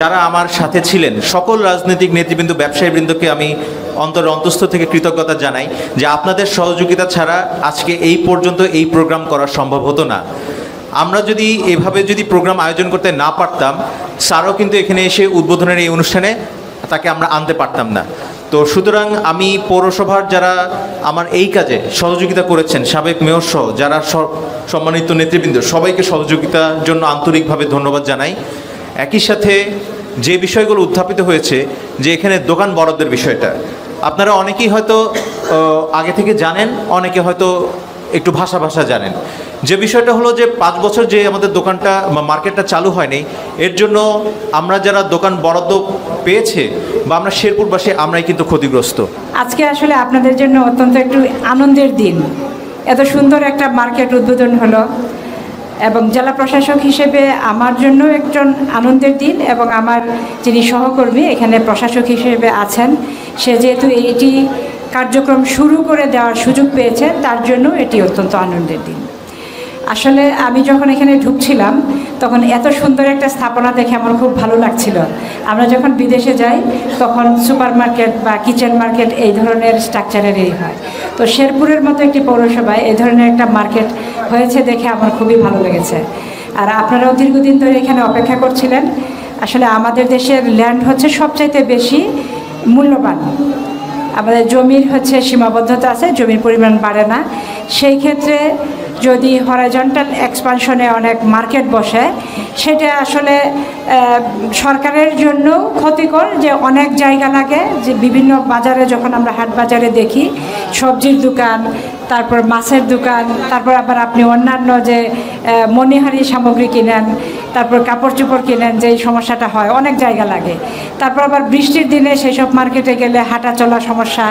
যারা আমার সাথে ছিলেন সকল রাজনৈতিক নেতৃবৃন্দ ব্যবসায়ীবৃন্দকে আমি অন্তঃস্থ থেকে কৃতজ্ঞতা জানাই যে আপনাদের সহযোগিতা ছাড়া আজকে এই পর্যন্ত এই প্রোগ্রাম করা সম্ভব হতো না। আমরা যদি এভাবে প্রোগ্রাম আয়োজন করতে না পারতাম, স্যারও কিন্তু এখানে এসে উদ্বোধনের এই অনুষ্ঠানে তাকে আমরা আনতে পারতাম না। তো সুতরাং আমি পৌরসভার যারা আমার এই কাজে সহযোগিতা করেছেন, সাবেক মেয়র সহ যারা সম্মানিত নেতৃবৃন্দ, সবাইকে সহযোগিতার জন্য আন্তরিকভাবে ধন্যবাদ জানাই। একই সাথে যে বিষয়গুলো উত্থাপিত হয়েছে যে এখানে দোকান বরাদ্দের বিষয়টা, আপনারা অনেকেই হয়তো আগে থেকে জানেন, অনেকে হয়তো একটু ভাষা জানেন। যে বিষয়টা হলো যে 5 বছর যে আমাদের দোকানটা মার্কেটটা চালু হয়নি, এর জন্য আমরা যারা দোকান বরাদ্দ পেয়েছে বা আমরা শেরপুরবাসী আমরাই কিন্তু ক্ষতিগ্রস্ত। আজকে আসলে আপনাদের জন্য অত্যন্ত একটু আনন্দের দিন। এত সুন্দর একটা মার্কেট উদ্বোধন হলো এবং জেলা প্রশাসক হিসেবে আমার জন্য একজন আনন্দের দিন, এবং আমার যিনি সহকর্মী এখানে প্রশাসক হিসেবে আছেন, সে যেহেতু এইটি কার্যক্রম শুরু করে দেওয়ার সুযোগ পেয়েছে, তার জন্য এটি অত্যন্ত আনন্দের দিন। আসলে আমি যখন এখানে ঢুকছিলাম তখন এত সুন্দর একটা স্থাপনা দেখে আমার খুব ভালো লাগছিল। আমরা যখন বিদেশে যাই তখন সুপার মার্কেট বা কিচেন মার্কেট এই ধরনের স্ট্রাকচারেরই হয়। তো শেরপুরের মতো একটি পৌরসভায় এই ধরনের একটা মার্কেট হয়েছে দেখে আমার খুবই ভালো লেগেছে। আর আপনারাও দীর্ঘদিন ধরে এখানে অপেক্ষা করছিলেন। আসলে আমাদের দেশের ল্যান্ড হচ্ছে সবচাইতে বেশি মূল্যবান। আমাদের জমির সীমাবদ্ধতা আছে, জমির পরিমাণ বাড়ে না। সেই ক্ষেত্রে যদি হরাইজন্টাল এক্সপানশনে অনেক মার্কেট বসে, সেটা আসলে সরকারের জন্য ক্ষতিকর, যে অনেক জায়গা লাগে। যে বিভিন্ন বাজারে যখন আমরা হাট বাজারে দেখি সবজির দোকান, তারপর মাছের দোকান, তারপর আবার আপনি অন্যান্য যে মণিহারি সামগ্রী কিনেন, তারপর কাপড় চোপড় কিনেন, যেই সমস্যাটা হয় অনেক জায়গা লাগে। তারপর আবার বৃষ্টির দিনে সেই সব মার্কেটে গেলে হাঁটা চলা সমস্যা,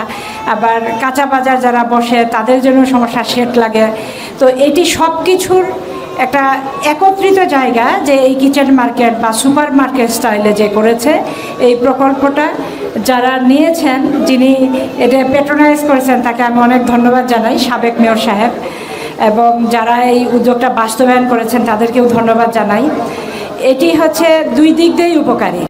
আবার কাঁচা বাজার যারা বসে তাদের জন্য সমস্যা, শেড লাগে। তো এটি সব কিছুর একটা একত্রিত জায়গা, যে এই কিচেন মার্কেট বা সুপার মার্কেট স্টাইলে যে করেছে এই প্রকল্পটা, যারা নিয়েছেন, যিনি এটা প্যাট্রোনাইজ করেছেন, তাকে আমি অনেক ধন্যবাদ জানাই, সাবেক মেয়র সাহেব, এবং যারা এই উদ্যোগটা বাস্তবায়ন করেছেন তাদেরকেও ধন্যবাদ জানাই। এটি দুই দিক দিয়েই উপকারী।